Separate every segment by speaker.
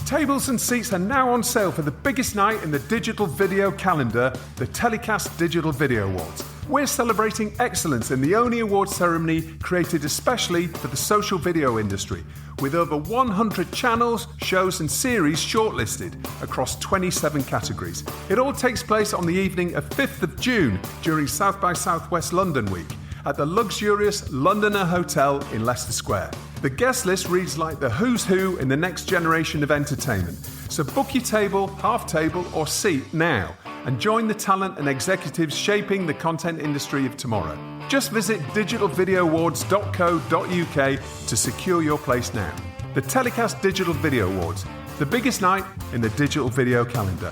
Speaker 1: Tables and seats are now on sale for the biggest night in the digital video calendar, the TellyCast Digital Video Awards. We're celebrating excellence in the only awards ceremony created especially for the social video industry, with over 100 channels, shows and series shortlisted across 27 categories. It all takes place on the evening of 5th of June during South by Southwest London Week at the luxurious Londoner Hotel in Leicester Square. The guest list reads like the who's who in the next generation of entertainment. So book your table, half table or seat now and join the talent and executives shaping the content industry of tomorrow. Just visit digitalvideoawards.co.uk to secure your place now. The TellyCast Digital Video Awards, the biggest night in the digital video calendar.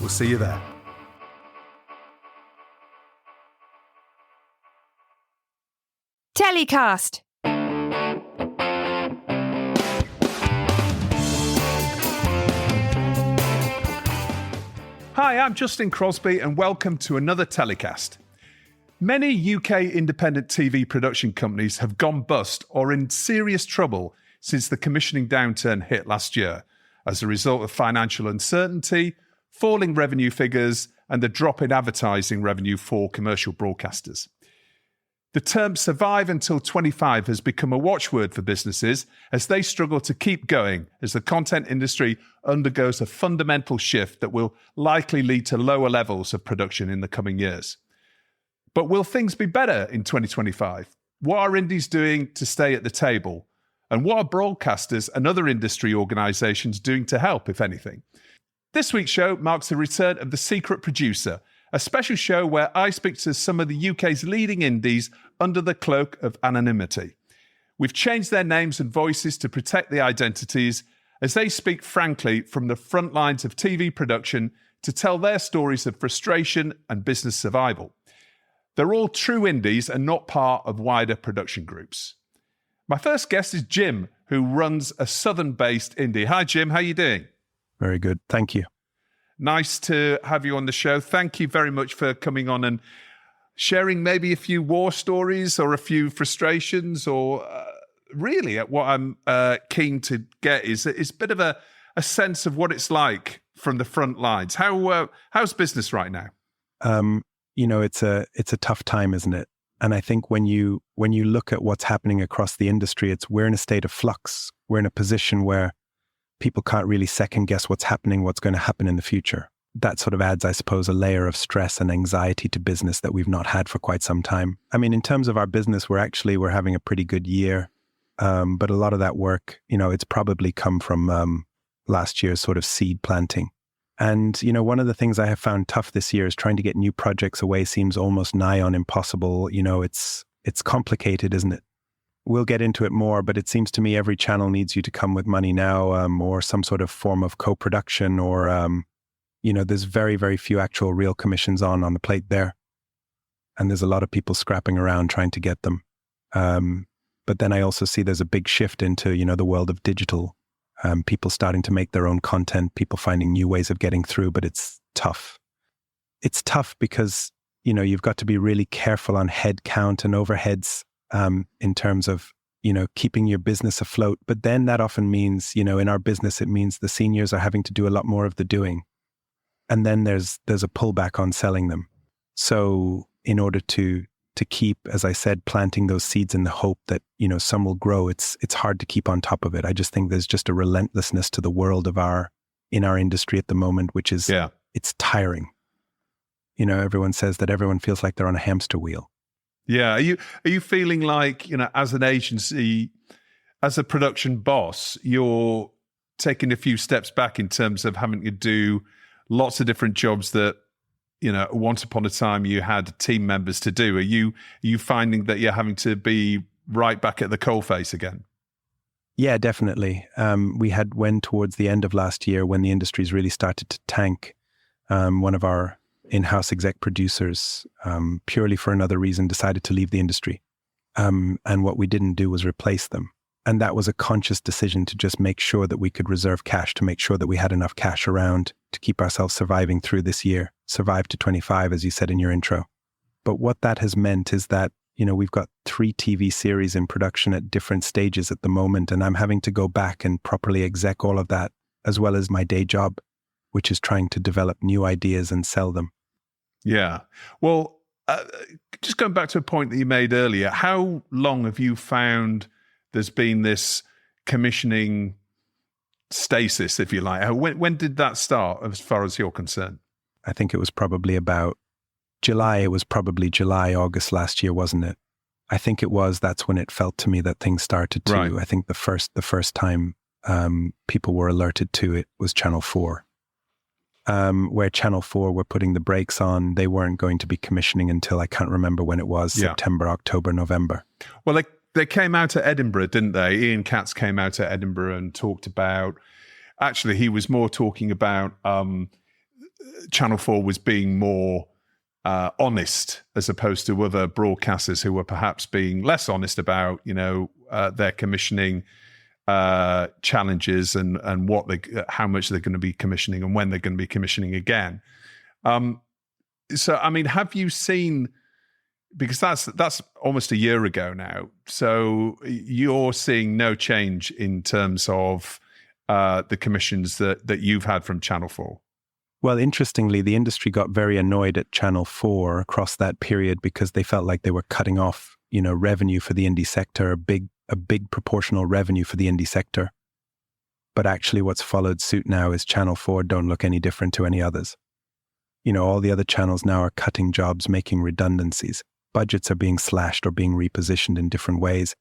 Speaker 1: We'll see you there.
Speaker 2: TellyCast.
Speaker 1: Hi, I'm Justin Crosby and welcome to another TellyCast. Many UK independent TV production companies have gone bust or in serious trouble since the commissioning downturn hit last year as a result of financial uncertainty, falling revenue figures and the drop in advertising revenue for commercial broadcasters. The term survive until 25 has become a watchword for businesses as they struggle to keep going as the content industry undergoes a fundamental shift that will likely lead to lower levels of production in the coming years. But will things be better in 2025? What are indies doing to stay at the table? And what are broadcasters and other industry organisations doing to help, if anything? This week's show marks the return of The Secret Producer, a special show where I speak to some of the UK's leading indies under the cloak of anonymity. We've changed their names and voices to protect the identities as they speak frankly from the front lines of TV production to tell their stories of frustration and business survival. They're all true indies and not part of wider production groups. My first guest is Jim, who runs a southern-based indie. Hi, Jim. How are you doing?
Speaker 3: Very good. Thank you.
Speaker 1: Nice to have you on the show. Thank you very much for coming on and sharing maybe a few war stories or a few frustrations or really what I'm keen to get is a bit of a sense of what it's like from the front lines. How's business right now?
Speaker 3: It's a tough time, isn't it? And I think when you look at what's happening across the industry, we're in a state of flux. We're in a position where people can't really second guess what's happening, what's going to happen in the future. That sort of adds, I suppose, a layer of stress and anxiety to business that we've not had for quite some time. I mean, in terms of our business, we're having a pretty good year. But a lot of that work, it's probably come from last year's sort of seed planting. And, one of the things I have found tough this year is trying to get new projects away seems almost nigh on impossible. It's complicated, isn't it? We'll get into it more, but it seems to me every channel needs you to come with money now, or some sort of form of co-production, or, there's very, very few actual real commissions on the plate there. And there's a lot of people scrapping around trying to get them. But then I also see there's a big shift into, the world of digital. People starting to make their own content, people finding new ways of getting through, but it's tough. It's tough because, you've got to be really careful on head count and overheads. In terms of, keeping your business afloat. But then that often means, in our business, it means the seniors are having to do a lot more of the doing. And then there's a pullback on selling them. So in order to keep, as I said, planting those seeds in the hope that, some will grow, it's hard to keep on top of it. I just think there's just a relentlessness to the world in our industry at the moment, which is, It's tiring. Everyone says that everyone feels like they're on a hamster wheel.
Speaker 1: Yeah. Are you feeling like, as an agency, as a production boss, you're taking a few steps back in terms of having to do lots of different jobs that, once upon a time you had team members to do? Are you finding that you're having to be right back at the coalface again?
Speaker 3: Yeah, definitely. We went towards the end of last year when the industry's really started to tank. One of our in-house exec producers, purely for another reason, decided to leave the industry. And what we didn't do was replace them. And that was a conscious decision to just make sure that we could reserve cash, to make sure that we had enough cash around to keep ourselves surviving through this year, survive to 25, as you said in your intro. But what that has meant is that, we've got 3 TV series in production at different stages at the moment, and I'm having to go back and properly exec all of that as well as my day job, which is trying to develop new ideas and sell them.
Speaker 1: Yeah. Well, just going back to a point that you made earlier, how long have you found there's been this commissioning stasis, if you like? When did that start, as far as you're concerned?
Speaker 3: I think it was probably about July. It was probably July, August last year, wasn't it? I think it was. That's when it felt to me that things started to.
Speaker 1: Right.
Speaker 3: I think the first time people were alerted to it was Channel 4. Where Channel 4 were putting the brakes on. They weren't going to be commissioning until, I can't remember when it was, September, October, November.
Speaker 1: Well, they came out at Edinburgh, didn't they? Ian Katz came out at Edinburgh and talked about, actually, he was more talking about Channel 4 was being more honest as opposed to other broadcasters who were perhaps being less honest about, their commissioning challenges and how much they're going to be commissioning and when they're going to be commissioning again. So, I mean, have you seen, because that's almost a year ago now, so you're seeing no change in terms of the commissions that you've had from Channel 4?
Speaker 3: Well, interestingly, the industry got very annoyed at Channel 4 across that period because they felt like they were cutting off, revenue for the indie sector, a big proportional revenue for the indie sector. But actually what's followed suit now is Channel 4 don't look any different to any others. All the other channels now are cutting jobs, making redundancies. Budgets are being slashed or being repositioned in different ways.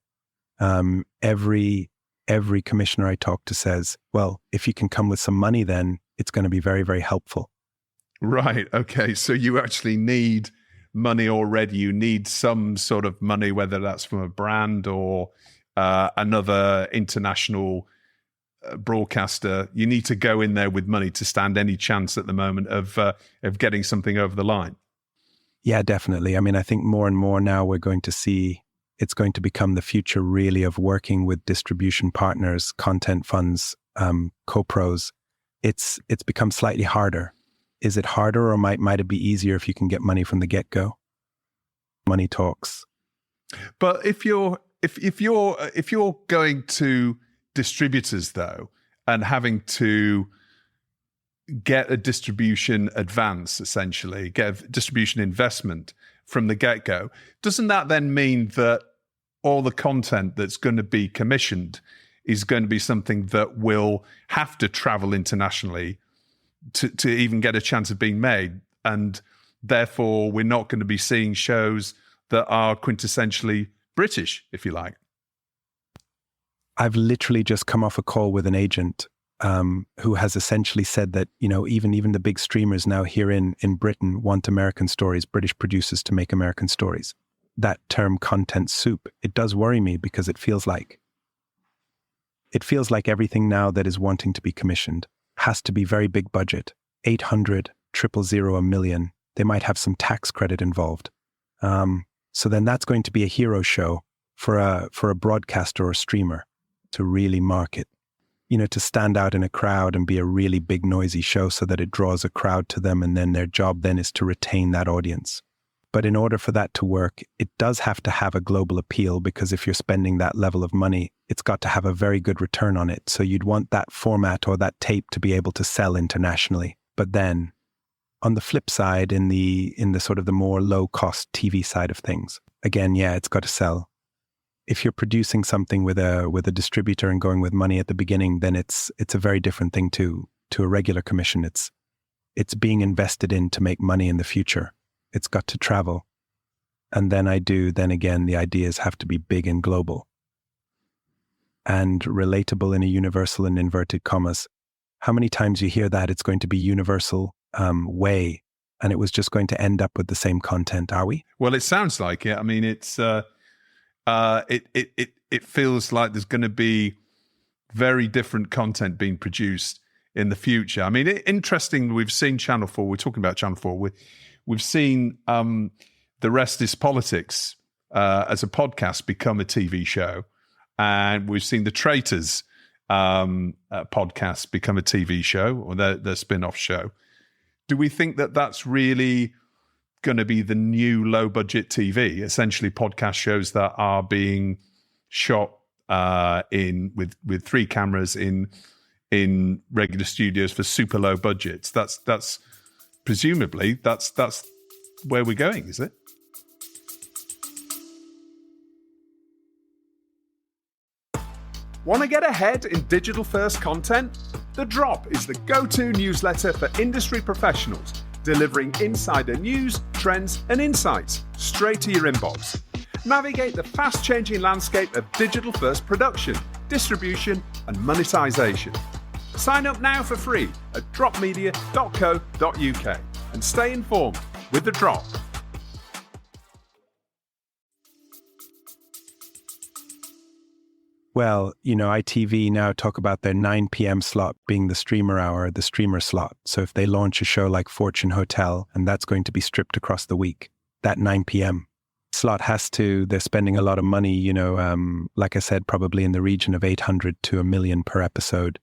Speaker 3: Every commissioner I talk to says, well, if you can come with some money, then it's going to be very, very helpful.
Speaker 1: Right. Okay. So you actually need money already. You need some sort of money, whether that's from a brand or another international broadcaster. You need to go in there with money to stand any chance at the moment of getting something over the line.
Speaker 3: Yeah, definitely. I mean, I think more and more now we're going to see it's going to become the future really of working with distribution partners, content funds, co-pros. It's become slightly harder. Is it harder, or might it be easier if you can get money from the get-go? Money talks.
Speaker 1: But if you're going to distributors though, and having to get a distribution advance, essentially, get a distribution investment from the get-go, doesn't that then mean that all the content that's going to be commissioned is going to be something that will have to travel internationally to even get a chance of being made? And therefore, we're not going to be seeing shows that are quintessentially British, if you like.
Speaker 3: I've literally just come off a call with an agent who has essentially said that, even the big streamers now here in Britain want American stories, British producers to make American stories. That term content soup, it does worry me because it feels like everything now that is wanting to be commissioned has to be very big budget, 800, 000, $1 million. They might have some tax credit involved. So then that's going to be a hero show for a broadcaster or streamer to really market, to stand out in a crowd and be a really big noisy show so that it draws a crowd to them, and then their job then is to retain that audience. But in order for that to work, it does have to have a global appeal, because if you're spending that level of money, it's got to have a very good return on it. So you'd want that format or that tape to be able to sell internationally. But then on the flip side, in the sort of the more low cost TV side of things, again, yeah, it's got to sell. If you're producing something with a distributor and going with money at the beginning, then it's a very different thing to a regular commission. It's being invested in to make money in the future. It's got to travel. And then again, the ideas have to be big and global and relatable in a universal and inverted commas. How many times you hear that it's going to be universal way, and it was just going to end up with the same content, are we?
Speaker 1: Well, it sounds like it. I mean, it's it feels like there's going to be very different content being produced in the future. I mean, interesting. We've seen Channel 4. We're talking about Channel 4. We've seen The Rest is Politics as a podcast become a TV show, and we've seen The Traitors podcast become a TV show, or their spin-off show. Do we think that that's really going to be the new low-budget TV, essentially podcast shows that are being shot with 3 cameras in in regular studios for super low budgets. That's presumably that's where we're going, is it? Want to get ahead in digital-first content? The Drop is the go-to newsletter for industry professionals, delivering insider news, trends, and insights straight to your inbox. Navigate the fast-changing landscape of digital-first production, distribution, and monetization. Sign up now for free at dropmedia.co.uk and stay informed with The Drop.
Speaker 3: Well, ITV now talk about their 9 p.m. slot being the streamer hour, the streamer slot. So if they launch a show like Fortune Hotel, and that's going to be stripped across the week, that 9 p.m. slot they're spending a lot of money, like I said, probably in the region of 800 to $1 million per episode.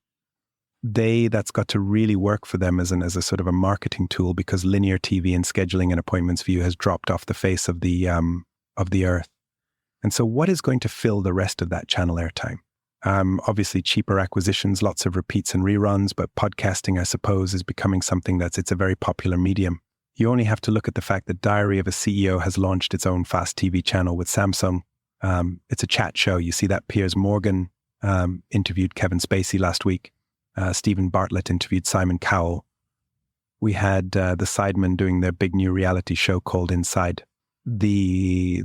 Speaker 3: That's got to really work for them as a sort of a marketing tool, because linear TV and scheduling and appointments view has dropped off the face of the earth. And so what is going to fill the rest of that channel airtime? Obviously cheaper acquisitions, lots of repeats and reruns, but podcasting, I suppose, is becoming something it's a very popular medium. You only have to look at the fact that Diary of a CEO has launched its own fast TV channel with Samsung. It's a chat show. You see that Piers Morgan interviewed Kevin Spacey last week. Stephen Bartlett interviewed Simon Cowell. We had the Sidemen doing their big new reality show called Inside. The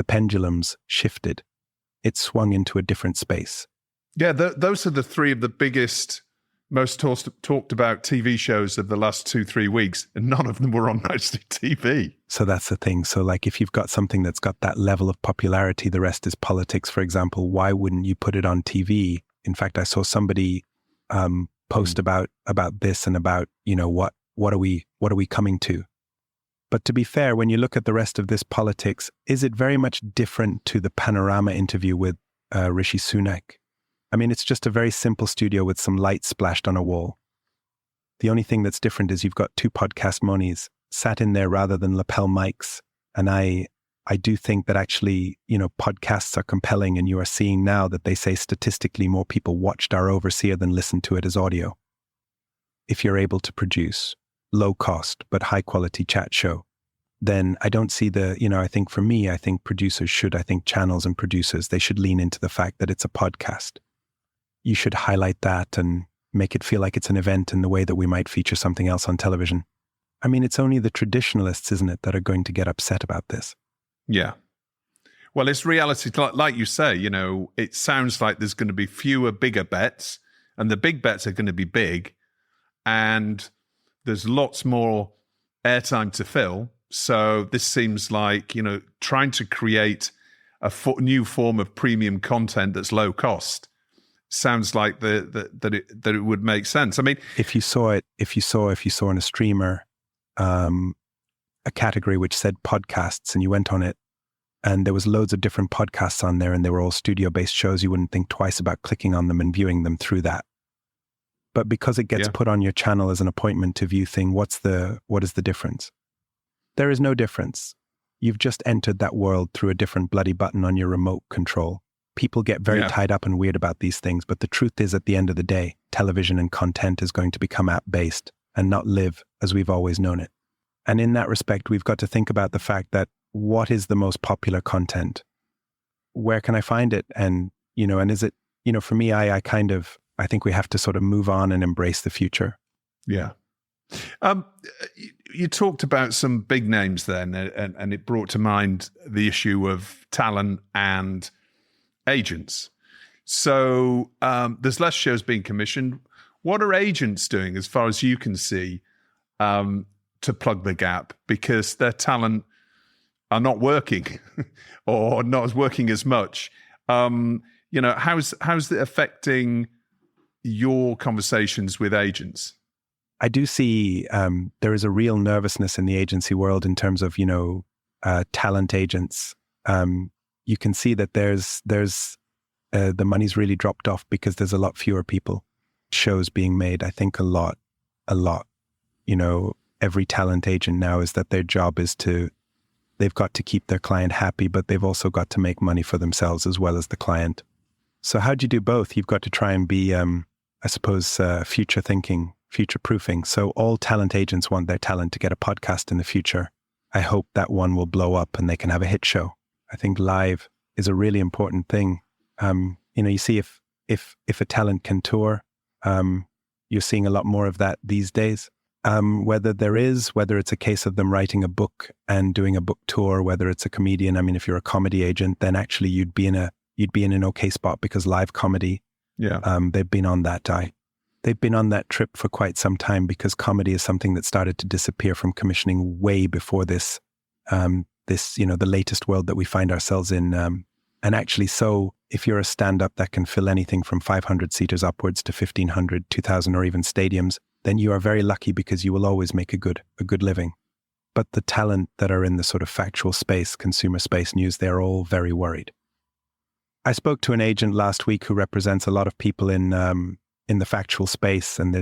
Speaker 3: pendulums shifted. It swung into a different space.
Speaker 1: Yeah, those are the three of the biggest, most talked about TV shows of the last 2-3 weeks, and none of them were on mostly TV.
Speaker 3: So that's the thing. So if you've got something that's got that level of popularity, the rest is politics, for example, why wouldn't you put it on TV? In fact, I saw somebody post about this and about, what are we coming to? But to be fair, when you look at the rest of this politics, is it very much different to the Panorama interview with Rishi Sunak? I mean, it's just a very simple studio with some lights splashed on a wall. The only thing that's different is you've got 2 podcast monies sat in there rather than lapel mics. And I do think that actually, podcasts are compelling, and you are seeing now that they say statistically more people watched Our Overseer than listened to it as audio. If you're able to produce low cost but high quality chat show, then I don't see I think for me, I think channels and producers, they should lean into the fact that it's a podcast. You should highlight that and make it feel like it's an event in the way that we might feature something else on television. I mean, it's only the traditionalists, isn't it, that are going to get upset about this.
Speaker 1: Yeah. Well, it's reality. Like you say, it sounds like there's going to be fewer bigger bets, and the big bets are going to be big, and there's lots more airtime to fill. So this seems like, trying to create a new form of premium content that's low cost sounds like that it would make sense. I mean, if you saw in a streamer, a category which said podcasts, and you went on it, and there was loads of different podcasts on there, and they were all studio-based shows, you wouldn't think twice about clicking on them and viewing them through that. But because it gets put on your channel as an appointment to view thing, what is the difference? There is no difference. You've just entered that world through a different bloody button on your remote control. People get very tied up and weird about these things, but the truth is, at the end of the day, television and content is going to become app-based and not live as we've always known it. And in that respect, we've got to think about the fact that what is the most popular content? Where can I find it? And, and is it, for me, I think we have to sort of move on and embrace the future. Yeah. You talked about some big names then, and it brought to mind the issue of talent and agents. So there's less shows being commissioned. What are agents doing, as far as you can see, to plug the gap? Because their talent are not working or not working as much. How's it affecting your conversations with agents?
Speaker 3: I do see there is a real nervousness in the agency world in terms of, talent agents. You can see that there's the money's really dropped off because there's a lot fewer shows being made. I think a lot. Every talent agent now is that their job is they've got to keep their client happy, but they've also got to make money for themselves as well as the client. So how do you do both? You've got to try and be, I suppose, future thinking, future proofing. So all talent agents want their talent to get a podcast in the future. I hope that one will blow up and they can have a hit show. I think live is a really important thing. You see if a talent can tour, you're seeing a lot more of that these days. Whether it's a case of them writing a book and doing a book tour, whether it's a comedian. I mean, if you're a comedy agent, then actually you'd be in an okay spot because live comedy.
Speaker 1: Yeah.
Speaker 3: They've been on that trip for quite some time because comedy is something that started to disappear from commissioning way before this, the latest world that we find ourselves in. And actually, so if you're a stand-up that can fill anything from 500 seaters upwards to 1,500, 2,000, or even stadiums, then you are very lucky because you will always make a good living. But the talent that are in the sort of factual space, consumer space news, they're all very worried. I spoke to an agent last week who represents a lot of people in the factual space, and there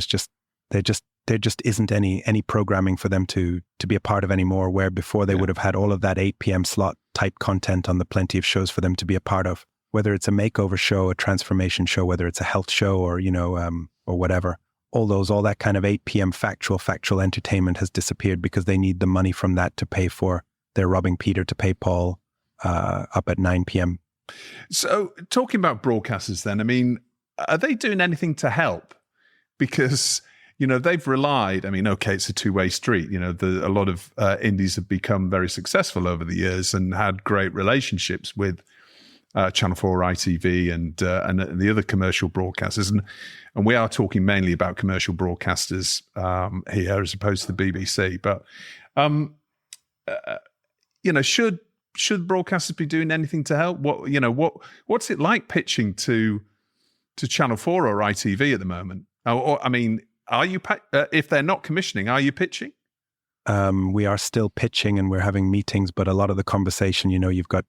Speaker 3: just isn't any programming for them to be a part of anymore, where before they would have had all of that 8 p.m. slot type content on the plenty of shows for them to be a part of, whether it's a makeover show, a transformation show, whether it's a health show or whatever. All that kind of 8 p.m. factual entertainment has disappeared because they need the money from that to pay for their robbing Peter to pay Paul up at 9 p.m.
Speaker 1: So talking about broadcasters then, I mean, are they doing anything to help? Because, they've relied, it's a two-way street. A lot of indies have become very successful over the years and had great relationships with Channel 4, ITV, and the other commercial broadcasters. And we are talking mainly about commercial broadcasters here as opposed to the BBC. But, should broadcasters be doing anything to help? What's it like pitching to Channel 4 or ITV at the moment? Are you if they're not commissioning, are you pitching?
Speaker 3: We are still pitching and we're having meetings, but a lot of the conversation, you've got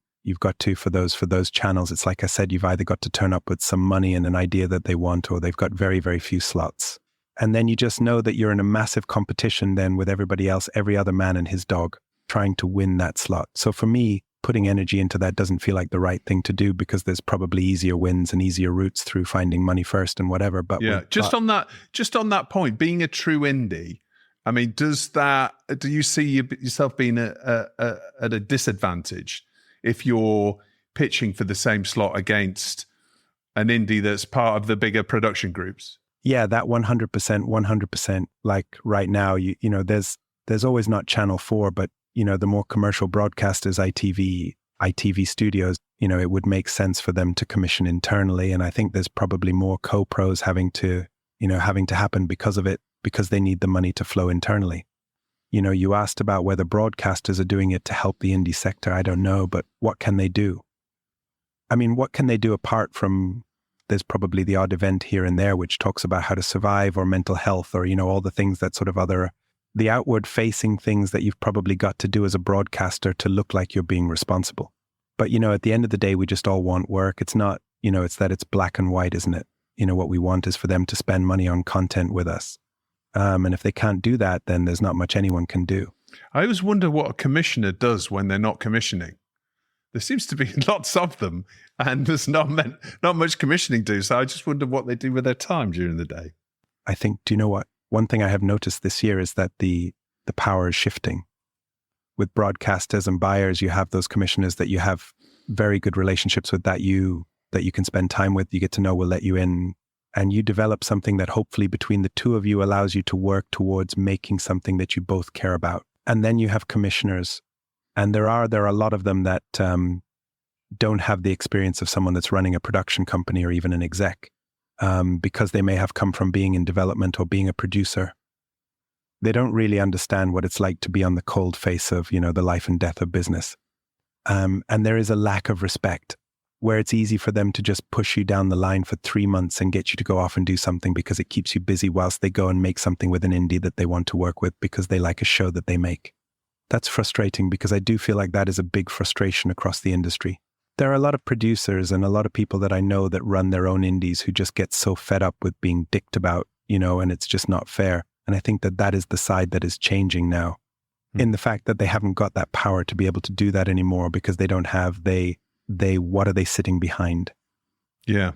Speaker 3: to for those channels. It's like I said, you've either got to turn up with some money and an idea that they want, or they've got very, very few slots. And then you just know that you're in a massive competition then with everybody else, every other man and his dog, trying to win that slot. So for me, putting energy into that doesn't feel like the right thing to do because there's probably easier wins and easier routes through finding money first and whatever. But
Speaker 1: just on that point, being a true indie, do you see yourself being at a disadvantage if you're pitching for the same slot against an indie that's part of the bigger production groups?
Speaker 3: Yeah, that 100%. Like right now, there's always not Channel 4, but the more commercial broadcasters, ITV studios, it would make sense for them to commission internally. And I think there's probably more co-pros having to happen because of it, because they need the money to flow internally. You asked about whether broadcasters are doing it to help the indie sector. I don't know, but what can they do? What can they do apart from, there's probably the odd event here and there which talks about how to survive or mental health or, all the things that sort of the outward facing things that you've probably got to do as a broadcaster to look like you're being responsible. But, at the end of the day, we just all want work. It's not, it's that it's black and white, isn't it? What we want is for them to spend money on content with us. And if they can't do that, then there's not much anyone can do.
Speaker 1: I always wonder what a commissioner does when they're not commissioning. There seems to be lots of them and there's not much commissioning to do. So I just wonder what they do with their time during the day.
Speaker 3: I think, do you know what? One thing I have noticed this year is that the power is shifting. With broadcasters and buyers, you have those commissioners that you have very good relationships with that you can spend time with, you get to know will let you in, and you develop something that hopefully between the two of you allows you to work towards making something that you both care about. And then you have commissioners, and there are a lot of them that don't have the experience of someone that's running a production company or even an exec. Because they may have come from being in development or being a producer. They don't really understand what it's like to be on the cold face of, the life and death of business. And there is a lack of respect where it's easy for them to just push you down the line for 3 months and get you to go off and do something because it keeps you busy whilst they go and make something with an indie that they want to work with because they like a show that they make. That's frustrating because I do feel like that is a big frustration across the industry. There are a lot of producers and a lot of people that I know that run their own indies who just get so fed up with being dicked about, and it's just not fair. And I think that is the side that is changing now in the fact that they haven't got that power to be able to do that anymore because they don't have, what are they sitting behind?
Speaker 1: Yeah.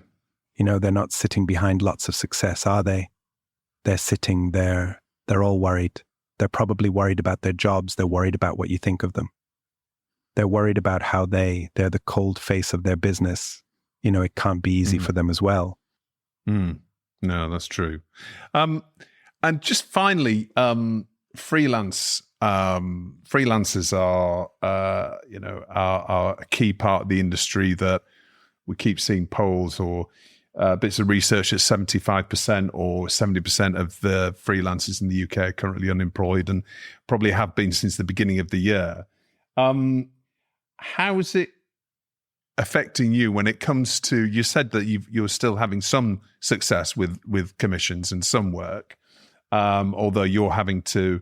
Speaker 3: They're not sitting behind lots of success, are they? They're sitting there. They're all worried. They're probably worried about their jobs. They're worried about what you think of them. They're worried about how they're the cold face of their business. It can't be easy for them as well.
Speaker 1: No, that's true. And just finally, freelancers are a key part of the industry that we keep seeing polls or bits of research that 75% or 70% of the freelancers in the UK are currently unemployed and probably have been since the beginning of the year. How is it affecting you when it comes to, you said that you're still having some success with commissions and some work, although you're having to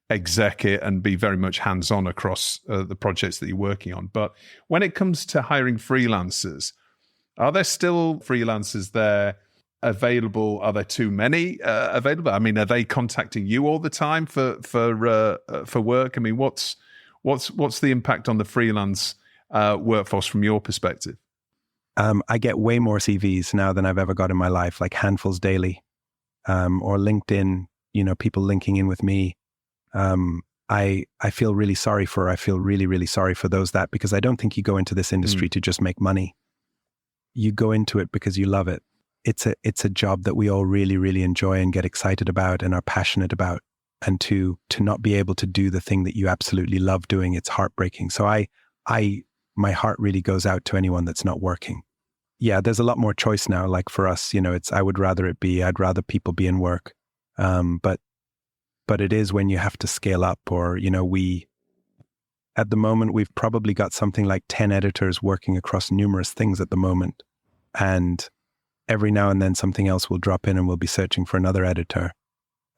Speaker 1: exec it and be very much hands-on across the projects that you're working on. But when it comes to hiring freelancers, are there still freelancers there available? Are there too many available? I mean, are they contacting you all the time for work? I mean, what's the impact on the freelance workforce from your perspective?
Speaker 3: I get way more CVs now than I've ever got in my life, like handfuls daily, or LinkedIn, people linking in with me. I feel really sorry for those because I don't think you go into this industry to just make money. You go into it because you love it. It's a job that we all really, really enjoy and get excited about and are passionate about. And to not be able to do the thing that you absolutely love doing, it's heartbreaking. So my heart really goes out to anyone that's not working. Yeah, there's a lot more choice now. Like for us, I'd rather people be in work. But it is when you have to scale up or, at the moment, we've probably got something like 10 editors working across numerous things at the moment. And every now and then something else will drop in and we'll be searching for another editor.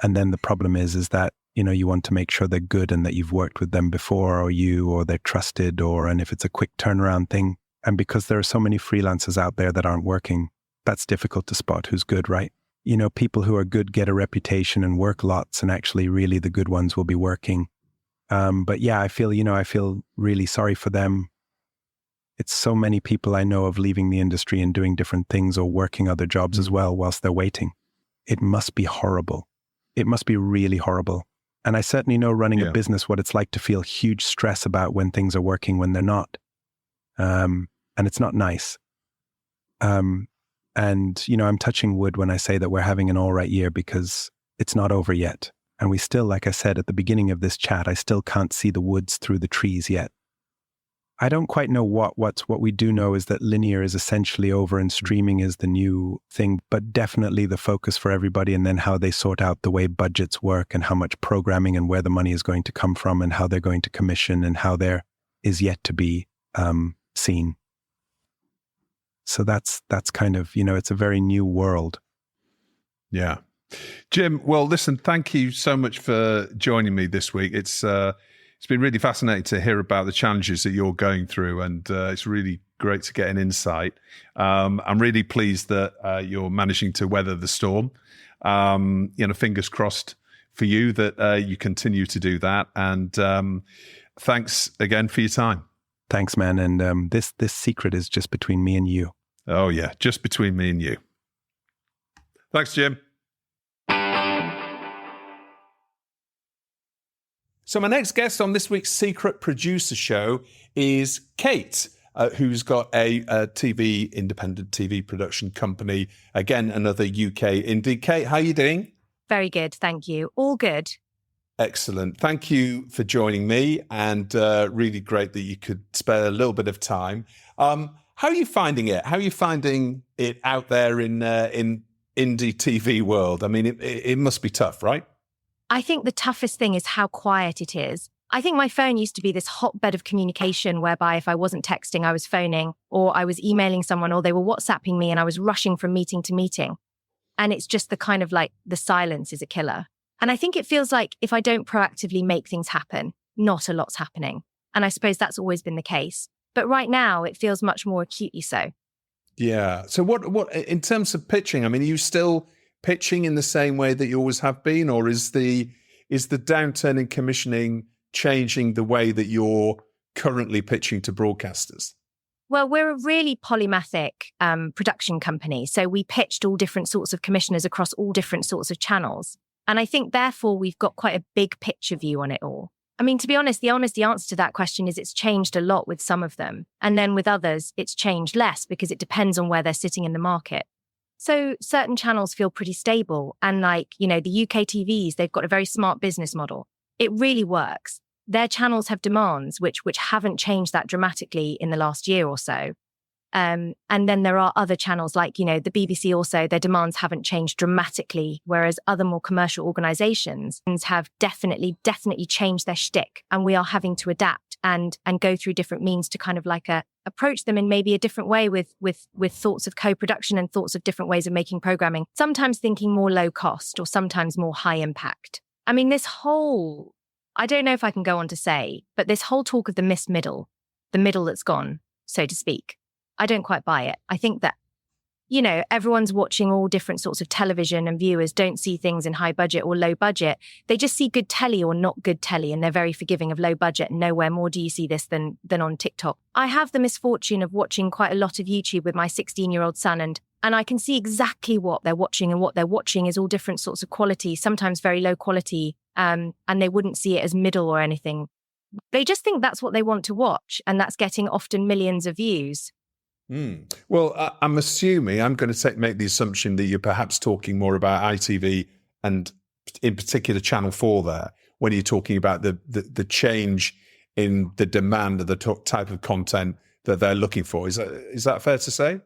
Speaker 3: And then the problem is that, you want to make sure they're good and that you've worked with them before or they're trusted and if it's a quick turnaround thing. And because there are so many freelancers out there that aren't working, that's difficult to spot who's good, right? People who are good get a reputation and work lots, and actually really the good ones will be working. But yeah, I feel really sorry for them. It's so many people I know of leaving the industry and doing different things or working other jobs as well whilst they're waiting. It must be horrible. It must be really horrible. And I certainly know running a business what it's like to feel huge stress about when things are working when they're not. And it's not nice. And, I'm touching wood when I say that we're having an all right year because it's not over yet. And we still, like I said at the beginning of this chat, I still can't see the woods through the trees yet. I don't quite know what we do know is that linear is essentially over and streaming is the new thing, but definitely the focus for everybody and then how they sort out the way budgets work and how much programming and where the money is going to come from and how they're going to commission and how there is yet to be seen. So that's kind of, it's a very new world.
Speaker 1: Yeah. Jim, well, listen, thank you so much for joining me this week. It's been really fascinating to hear about the challenges that you're going through, and it's really great to get an insight. I'm really pleased that you're managing to weather the storm. Fingers crossed for you that you continue to do that. And thanks again for your time.
Speaker 3: Thanks, man. And this secret is just between me and you.
Speaker 1: Oh, yeah, just between me and you. Thanks, Jim. So my next guest on this week's Secret Producer Show is Kate, who's got a TV, independent TV production company. Again, another UK indie. Kate, how are you doing?
Speaker 2: Very good, thank you. All good.
Speaker 1: Excellent. Thank you for joining me, and really great that you could spare a little bit of time. How are you finding it? How are you finding it out there in indie TV world? I mean, it must be tough, right?
Speaker 2: I think the toughest thing is how quiet it is. I think my phone used to be this hotbed of communication whereby if I wasn't texting, I was phoning, or I was emailing someone, or they were WhatsApping me and I was rushing from meeting to meeting. And it's just the kind of like the silence is a killer. And I think it feels like if I don't proactively make things happen, not a lot's happening. And I suppose that's always been the case. But right now it feels much more acutely so.
Speaker 1: Yeah. So what in terms of pitching, I mean, are you still pitching in the same way that you always have been, or is the downturn in commissioning changing the way that you're currently pitching to broadcasters?
Speaker 2: Well, we're a really polymathic production company. So we pitched all different sorts of commissioners across all different sorts of channels. And I think, therefore, we've got quite a big picture view on it all. I mean, to be honest, the answer to that question is it's changed a lot with some of them. And then with others, it's changed less because it depends on where they're sitting in the market. So certain channels feel pretty stable. And the UK TVs, they've got a very smart business model. It really works. Their channels have demands which haven't changed that dramatically in the last year or so. And then there are other channels like, the BBC also, their demands haven't changed dramatically, whereas other more commercial organizations have definitely changed their shtick. And we are having to adapt and go through different means to kind of approach them in maybe a different way with thoughts of co-production and thoughts of different ways of making programming, sometimes thinking more low cost or sometimes more high impact. I mean, I don't know if I can go on to say, but this whole talk of the missed middle, the middle that's gone, so to speak, I don't quite buy it. I think that, everyone's watching all different sorts of television and viewers don't see things in high budget or low budget. They just see good telly or not good telly, and they're very forgiving of low budget. Nowhere more do you see this than on TikTok. I have the misfortune of watching quite a lot of YouTube with my 16-year-old son, and I can see exactly what they're watching, and what they're watching is all different sorts of quality, sometimes very low quality, and they wouldn't see it as middle or anything. They just think that's what they want to watch, and that's getting often millions of views.
Speaker 1: Well, I'm assuming, I'm going to make the assumption that you're perhaps talking more about ITV and in particular Channel 4 there, when you're talking about the change in the demand of the type of content that they're looking for. Is that fair to say?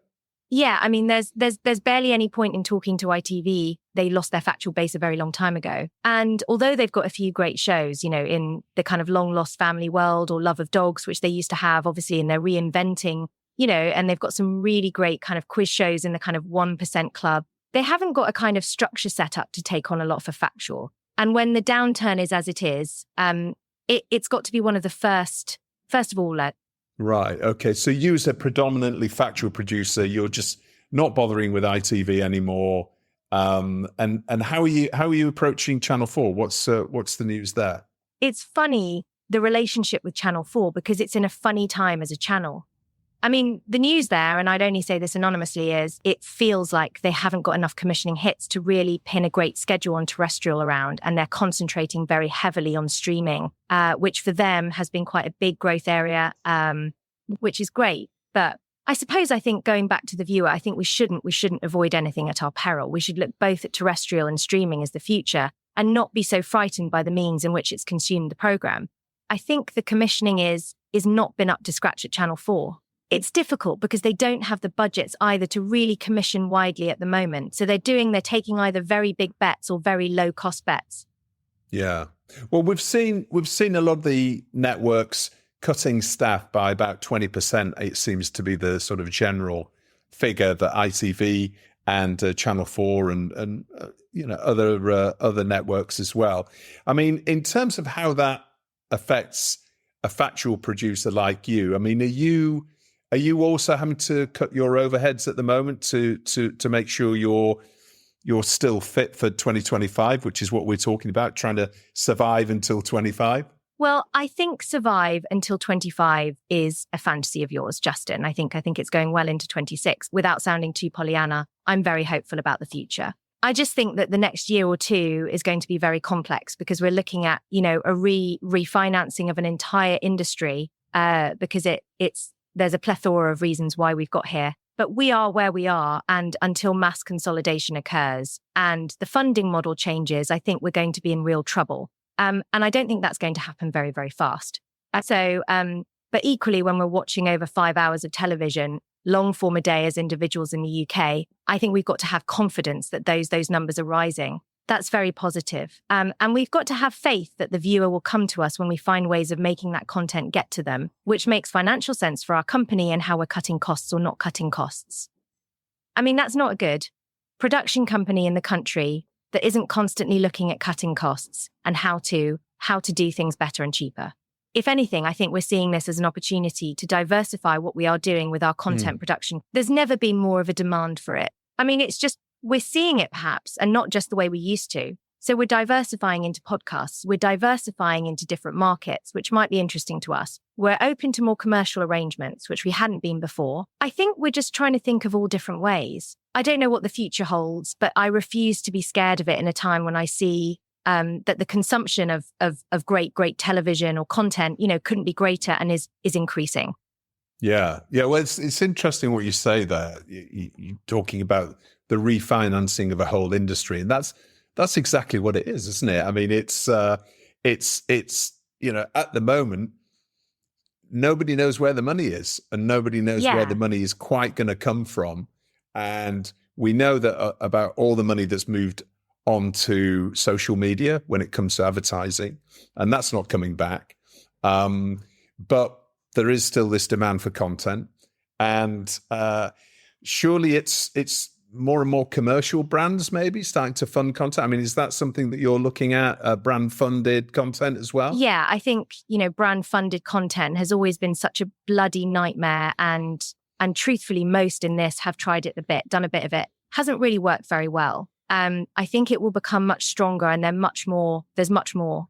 Speaker 2: Yeah, I mean, there's barely any point in talking to ITV. They lost their factual base a very long time ago. And although they've got a few great shows, in the kind of long lost Family World or Love of Dogs, which they used to have, obviously, and they're reinventing, and they've got some really great kind of quiz shows in the kind of 1% club. They haven't got a kind of structure set up to take on a lot for factual. And when the downturn is as it is, it's got to be one of the first of all.
Speaker 1: Right. Okay. So you as a predominantly factual producer, you're just not bothering with ITV anymore. And how are you approaching Channel 4? What's the news there?
Speaker 2: It's funny, the relationship with Channel 4, because it's in a funny time as a channel. I mean, the news there, and I'd only say this anonymously, is it feels like they haven't got enough commissioning hits to really pin a great schedule on terrestrial around, and they're concentrating very heavily on streaming, which for them has been quite a big growth area, which is great. But I think going back to the viewer, I think we shouldn't avoid anything at our peril. We should look both at terrestrial and streaming as the future and not be so frightened by the means in which it's consumed the programme. I think the commissioning is not been up to scratch at Channel 4. It's difficult because they don't have the budgets either to really commission widely at the moment. So they're taking either very big bets or very low cost bets.
Speaker 1: Yeah. Well, we've seen a lot of the networks cutting staff by about 20%. It seems to be the sort of general figure that ITV and Channel 4 and other networks as well. I mean, in terms of how that affects a factual producer like you, I mean, are you also having to cut your overheads at the moment to make sure you're still fit for 2025, which is what we're talking about, trying to survive until 25?
Speaker 2: Well, I think survive until 25 is a fantasy of yours, Justin. I think it's going well into 26. Without sounding too Pollyanna, I'm very hopeful about the future. I just think that the next year or two is going to be very complex because we're looking at, a refinancing of an entire industry because there's a plethora of reasons why we've got here. But we are where we are, and until mass consolidation occurs and the funding model changes, I think we're going to be in real trouble. And I don't think that's going to happen very, very fast. But equally, when we're watching over 5 hours of television, long form a day as individuals in the UK, I think we've got to have confidence that those numbers are rising. That's very positive. And we've got to have faith that the viewer will come to us when we find ways of making that content get to them, which makes financial sense for our company and how we're cutting costs or not cutting costs. I mean, that's not a good production company in the country that isn't constantly looking at cutting costs and how to do things better and cheaper. If anything, I think we're seeing this as an opportunity to diversify what we are doing with our content production. There's never been more of a demand for it. I mean, it's just, we're seeing it perhaps, and not just the way we used to. So we're diversifying into podcasts. We're diversifying into different markets, which might be interesting to us. We're open to more commercial arrangements, which we hadn't been before. I think we're just trying to think of all different ways. I don't know what the future holds, but I refuse to be scared of it in a time when I see that the consumption of great television or content, couldn't be greater and is increasing.
Speaker 1: Yeah. Well, it's interesting what you say there. You're talking about the refinancing of a whole industry, and that's exactly what it is, isn't it? I mean, it's at the moment, nobody knows where the money is, and nobody knows where the money is quite going to come from. And we know that about all the money that's moved onto social media when it comes to advertising, and that's not coming back. But there is still this demand for content, and surely it's more and more commercial brands maybe starting to fund content. I mean, is that something that you're looking at, brand funded content as well?
Speaker 2: Yeah, I think, brand funded content has always been such a bloody nightmare. And truthfully, most in this have tried it done a bit of it. Hasn't really worked very well. I think it will become much stronger, and there's much more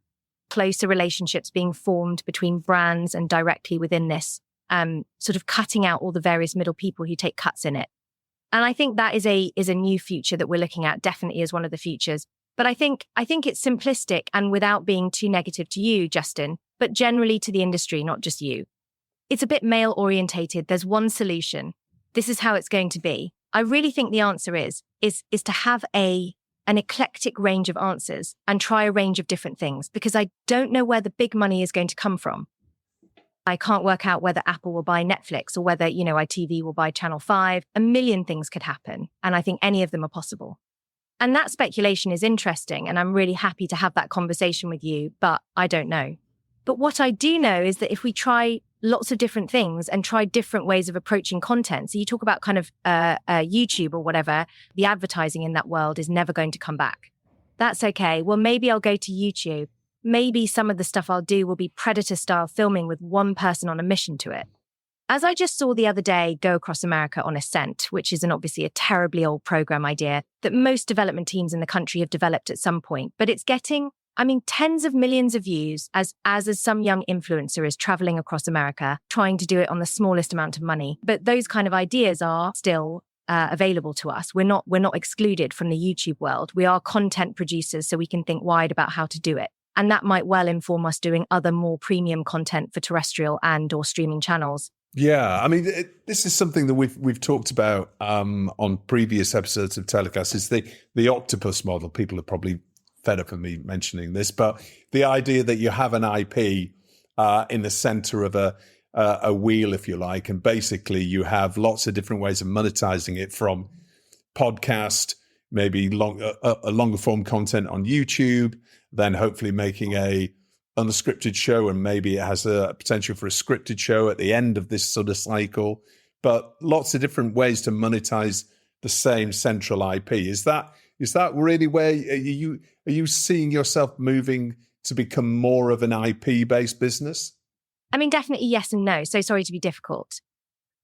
Speaker 2: closer relationships being formed between brands and directly within this, sort of cutting out all the various middle people who take cuts in it. And I think that is a new future that we're looking at, definitely as one of the futures. But I think it's simplistic, and without being too negative to you, Justin, but generally to the industry, not just you. It's a bit male orientated. There's one solution. This is how it's going to be. I really think the answer is to have an eclectic range of answers and try a range of different things, because I don't know where the big money is going to come from. I can't work out whether Apple will buy Netflix or whether, ITV will buy Channel 5. A million things could happen, and I think any of them are possible. And that speculation is interesting, and I'm really happy to have that conversation with you, but I don't know. But what I do know is that if we try lots of different things and try different ways of approaching content, so you talk about kind of YouTube or whatever, the advertising in that world is never going to come back. That's okay. Well, maybe I'll go to YouTube. Maybe some of the stuff I'll do will be Predator-style filming with one person on a mission to it. As I just saw the other day go across America on Ascent, which is obviously a terribly old program idea that most development teams in the country have developed at some point, but it's getting, tens of millions of views as some young influencer is traveling across America, trying to do it on the smallest amount of money. But those kind of ideas are still available to us. We're not excluded from the YouTube world. We are content producers, so we can think wide about how to do it. And that might well inform us doing other more premium content for terrestrial and or streaming channels.
Speaker 1: Yeah, this is something that we've talked about on previous episodes of TellyCast, is the octopus model. People are probably fed up of me mentioning this, but the idea that you have an IP in the center of a wheel, if you like, and basically you have lots of different ways of monetizing it, from podcast, maybe a longer form content on YouTube, then hopefully making a unscripted show, and maybe it has a potential for a scripted show at the end of this sort of cycle. But lots of different ways to monetize the same central IP. Is that really where are you seeing yourself moving to become more of an IP based business?
Speaker 2: Definitely yes and no. So sorry to be difficult.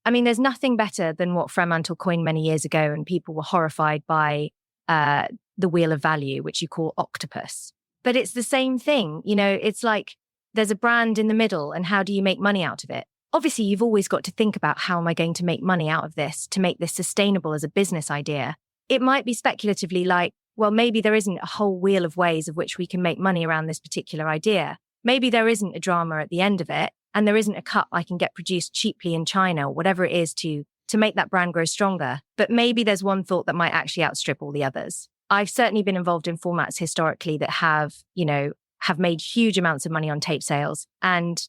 Speaker 2: There's nothing better than what Fremantle coined many years ago, and people were horrified by the wheel of value, which you call octopus. But it's the same thing. It's like there's a brand in the middle, and how do you make money out of it? Obviously, you've always got to think about, how am I going to make money out of this to make this sustainable as a business idea? It might be speculatively like, well, maybe there isn't a whole wheel of ways of which we can make money around this particular idea. Maybe there isn't a drama at the end of it, and there isn't a cut I can get produced cheaply in China or whatever it is to make that brand grow stronger. But maybe there's one thought that might actually outstrip all the others. I've certainly been involved in formats historically that have made huge amounts of money on tape sales, and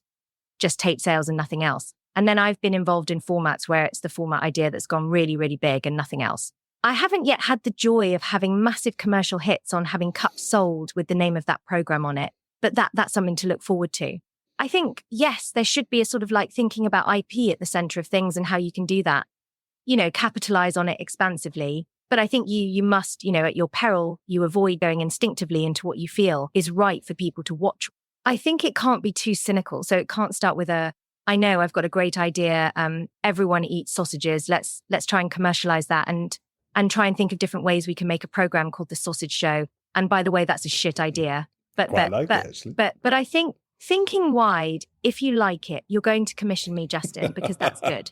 Speaker 2: just tape sales and nothing else. And then I've been involved in formats where it's the format idea that's gone really, really big and nothing else. I haven't yet had the joy of having massive commercial hits on having cups sold with the name of that program on it, but that's something to look forward to. I think, yes, there should be a sort of like thinking about IP at the center of things and how you can do that, capitalize on it expansively. But I think you must, at your peril, you avoid going instinctively into what you feel is right for people to watch. I think it can't be too cynical. So it can't start with I know I've got a great idea. Everyone eats sausages. Let's try and commercialize that and try and think of different ways we can make a program called The Sausage Show. And by the way, that's a shit idea. But
Speaker 1: Actually.
Speaker 2: but I think thinking wide, if you like it, you're going to commission me, Justin, because that's good.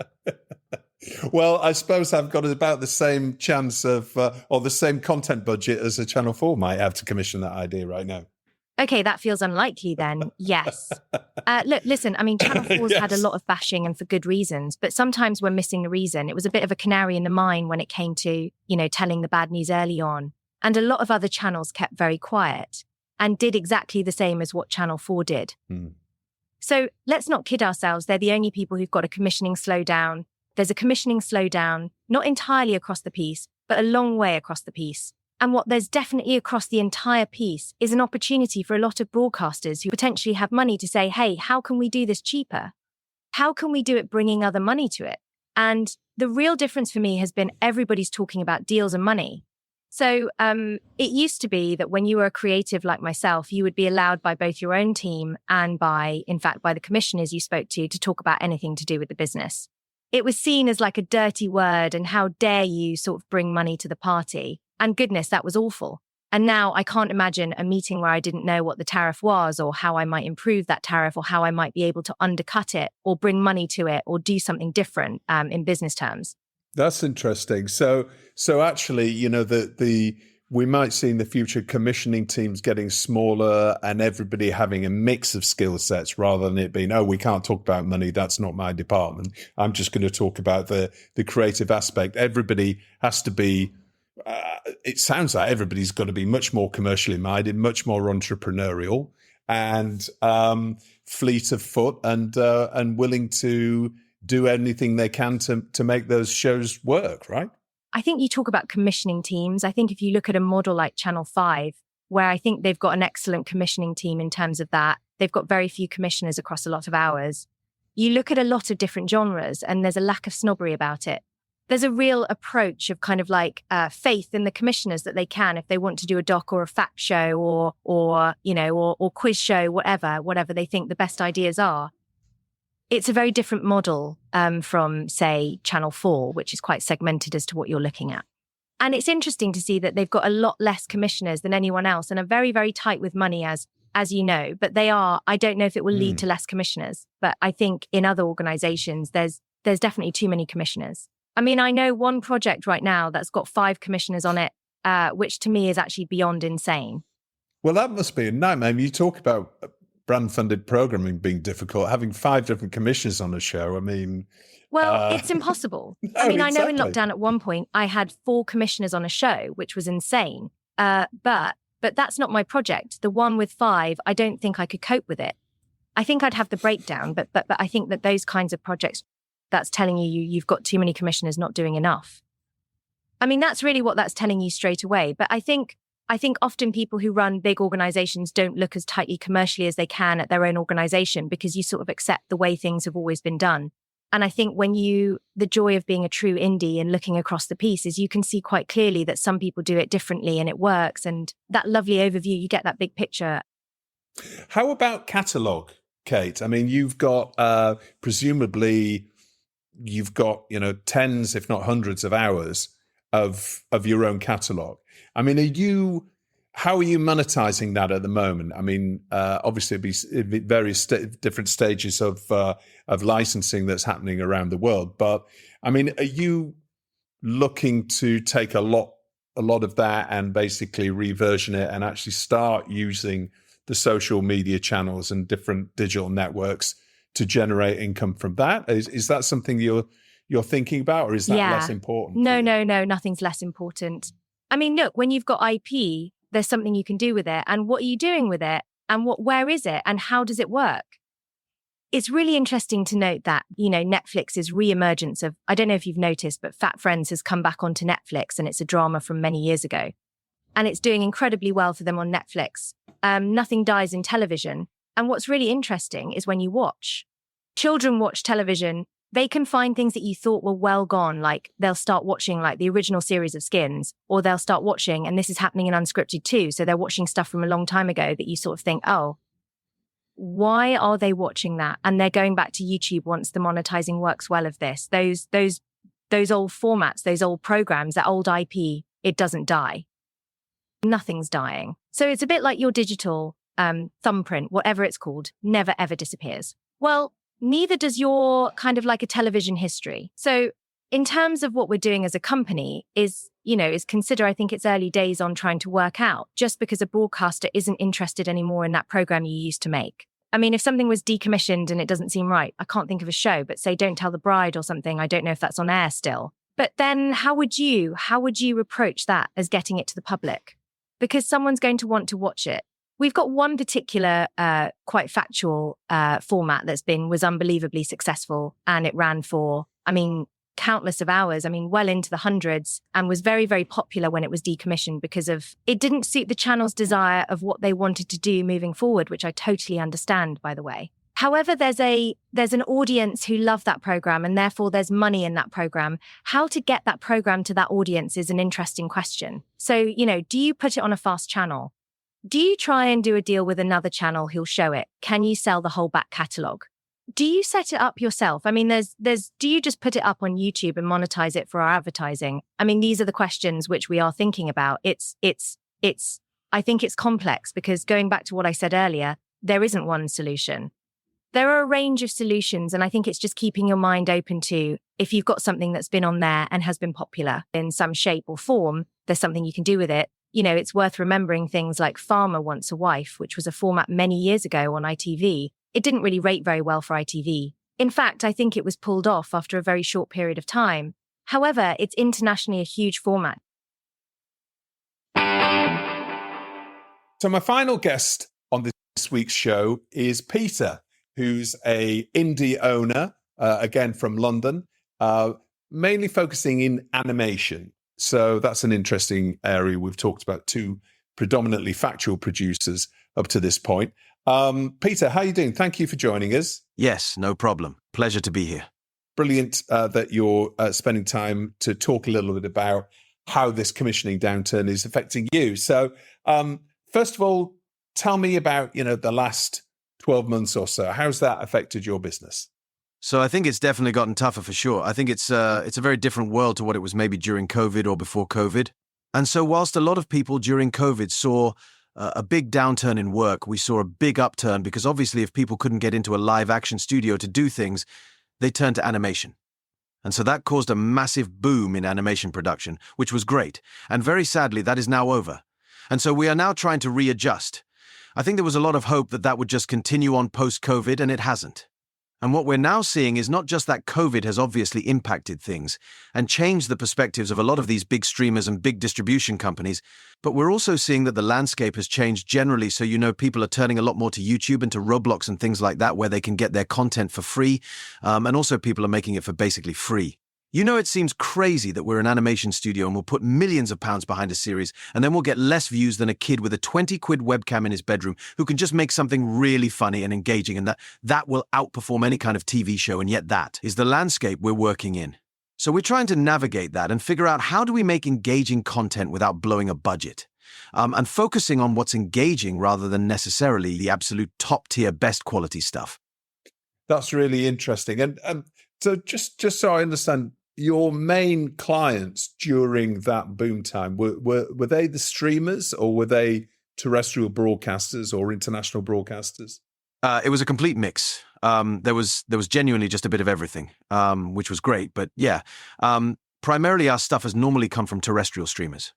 Speaker 1: Well, I suppose I've got about the same chance of, or the same content budget as a Channel 4 might have to commission that idea right now.
Speaker 2: Okay, that feels unlikely then. Yes. Look, listen, I mean, Channel 4's had a lot of bashing and for good reasons, but sometimes we're missing the reason. It was a bit of a canary in the mine when it came to, telling the bad news early on. And a lot of other channels kept very quiet and did exactly the same as what Channel 4 did. So let's not kid ourselves. They're the only people who've got a commissioning slowdown. There's a commissioning slowdown, not entirely across the piece, but a long way across the piece. And what there's definitely across the entire piece is an opportunity for a lot of broadcasters who potentially have money to say, hey, how can we do this cheaper? How can we do it bringing other money to it? And the real difference for me has been everybody's talking about deals and money. So it used to be that when you were a creative like myself, you would be allowed by both your own team and by the commissioners you spoke to talk about anything to do with the business. It was seen as like a dirty word and how dare you sort of bring money to the party. And goodness, that was awful. And now I can't imagine a meeting where I didn't know what the tariff was or how I might improve that tariff or how I might be able to undercut it or bring money to it or do something different in business terms.
Speaker 1: That's interesting. So actually, we might see in the future commissioning teams getting smaller and everybody having a mix of skill sets rather than it being, we can't talk about money. That's not my department. I'm just going to talk about the creative aspect. Everybody has to be, it sounds like everybody's got to be much more commercially minded, much more entrepreneurial and fleet of foot and willing to do anything they can to make those shows work, right?
Speaker 2: I think you talk about commissioning teams. I think if you look at a model like Channel 5, where I think they've got an excellent commissioning team in terms of that, they've got very few commissioners across a lot of hours. You look at a lot of different genres and there's a lack of snobbery about it. There's a real approach of kind of like faith in the commissioners that they can, if they want to do a doc or a fact show or quiz show, whatever they think the best ideas are. It's a very different model from, say, Channel 4, which is quite segmented as to what you're looking at. And it's interesting to see that they've got a lot less commissioners than anyone else and are very, very tight with money, as you know. But I don't know if it will lead to less commissioners. But I think in other organizations, there's definitely too many commissioners. I mean, I know one project right now that's got 5 commissioners on it, which to me is actually beyond insane.
Speaker 1: Well, that must be a nightmare. I mean, you talk about brand-funded programming being difficult, having 5 different commissioners on a show. I mean...
Speaker 2: Well, it's impossible.
Speaker 1: No,
Speaker 2: I mean,
Speaker 1: exactly.
Speaker 2: I know in lockdown at one point, I had 4 commissioners on a show, which was insane. But that's not my project. The one with 5, I don't think I could cope with it. I think I'd have the breakdown, but I think that those kinds of projects, that's telling you've got too many commissioners not doing enough. I mean, that's really what that's telling you straight away. But I think often people who run big organizations don't look as tightly commercially as they can at their own organization because you sort of accept the way things have always been done. And I think the joy of being a true indie and looking across the piece is you can see quite clearly that some people do it differently and it works. And that lovely overview, you get that big picture.
Speaker 1: How about catalogue, Kate? I mean, you've got, presumably, you've got, tens, if not hundreds of hours of your own catalogue. I mean, how are you monetizing that at the moment? I mean, obviously it'd be various different stages of licensing that's happening around the world. But I mean, are you looking to take a lot of that and basically reversion it and actually start using the social media channels and different digital networks to generate income from that? Is that something you're thinking about, or is that less important?
Speaker 2: No, nothing's less important. I mean, look, when you've got IP, there's something you can do with it. And what are you doing with it? And where is it? And how does it work? It's really interesting to note that, Netflix's re-emergence of, I don't know if you've noticed, but Fat Friends has come back onto Netflix and it's a drama from many years ago. And it's doing incredibly well for them on Netflix. Nothing dies in television. And what's really interesting is when you watch. Children watch television. They can find things that you thought were well gone, like they'll start watching like the original series of Skins, or they'll start watching, and this is happening in Unscripted too, so they're watching stuff from a long time ago that you sort of think, oh, why are they watching that? And they're going back to YouTube once the monetizing works well of this. Those old formats, those old programs, that old IP, it doesn't die. nothing's dying. So it's a bit like your digital thumbprint, whatever it's called, never ever disappears. Well, neither does your kind of like a television history. So in terms of what we're doing as a company is consider, I think it's early days on trying to work out just because a broadcaster isn't interested anymore in that program you used to make. I mean, if something was decommissioned and it doesn't seem right, I can't think of a show, but say Don't Tell the Bride or something, I don't know if that's on air still. But then how would you approach that as getting it to the public? Because someone's going to want to watch it. We've got one particular quite factual format was unbelievably successful, and it ran for, countless of hours, well into the hundreds, and was very, very popular when it was decommissioned because it didn't suit the channel's desire of what they wanted to do moving forward, which I totally understand, by the way. However, there's an audience who love that program, and therefore there's money in that program. How to get that program to that audience is an interesting question. So, do you put it on a fast channel? Do you try and do a deal with another channel who'll show it? Can you sell the whole back catalogue? Do you set it up yourself? Do you just put it up on YouTube and monetize it for our advertising? These are the questions which we are thinking about. I think it's complex because going back to what I said earlier, there isn't one solution. There are a range of solutions, and I think it's just keeping your mind open to, if you've got something that's been on there and has been popular in some shape or form, there's something you can do with it. It's worth remembering things like Farmer Wants a Wife, which was a format many years ago on ITV. It didn't really rate very well for ITV. In fact, I think it was pulled off after a very short period of time. However, it's internationally a huge format.
Speaker 1: So my final guest on this week's show is Peter, who's a indie owner, again from London, mainly focusing in animation. So that's an interesting area. We've talked about two predominantly factual producers up to this point. Peter, how are you doing? Thank you for joining us.
Speaker 4: Yes, no problem. Pleasure to be here.
Speaker 1: Brilliant that you're spending time to talk a little bit about how this commissioning downturn is affecting you. So first of all, tell me about, the last 12 months or so. How's that affected your business?
Speaker 4: So I think it's definitely gotten tougher for sure. I think it's a very different world to what it was maybe during COVID or before COVID. And so whilst a lot of people during COVID saw a big downturn in work, we saw a big upturn because obviously if people couldn't get into a live action studio to do things, they turned to animation. And so that caused a massive boom in animation production, which was great. And very sadly, that is now over. And so we are now trying to readjust. I think there was a lot of hope that that would just continue on post-COVID, and it hasn't. And what we're now seeing is not just that COVID has obviously impacted things and changed the perspectives of a lot of these big streamers and big distribution companies, but we're also seeing that the landscape has changed generally. So, people are turning a lot more to YouTube and to Roblox and things like that, where they can get their content for free. And also people are making it for basically free. It seems crazy that we're an animation studio and we'll put millions of pounds behind a series and then we'll get less views than a kid with a 20 quid webcam in his bedroom who can just make something really funny and engaging, and that will outperform any kind of TV show, and yet that is the landscape we're working in. So we're trying to navigate that and figure out how do we make engaging content without blowing a budget, and focusing on what's engaging rather than necessarily the absolute top-tier best quality stuff.
Speaker 1: That's really interesting. And so just so I understand, your main clients during that boom time, were they the streamers or were they terrestrial broadcasters or international broadcasters?
Speaker 4: It was a complete mix. There was genuinely just a bit of everything, which was great. But yeah, primarily our stuff has normally come from terrestrial streamers.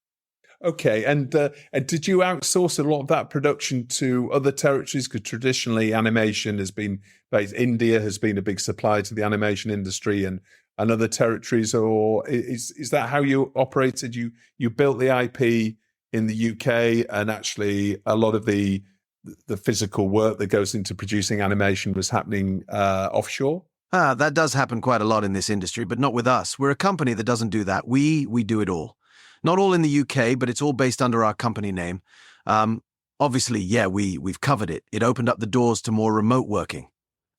Speaker 1: Okay, and did you outsource a lot of that production to other territories? Because traditionally, animation has been based. India has been a big supplier to the animation industry, and other territories. Or is that how you operated? You built the IP in the UK, and actually a lot of the physical work that goes into producing animation was happening offshore.
Speaker 4: That does happen quite a lot in this industry, but not with us. We're a company that doesn't do that. We do it all. Not all in the UK, but it's all based under our company name. Obviously, yeah, we've covered it. It opened up the doors to more remote working.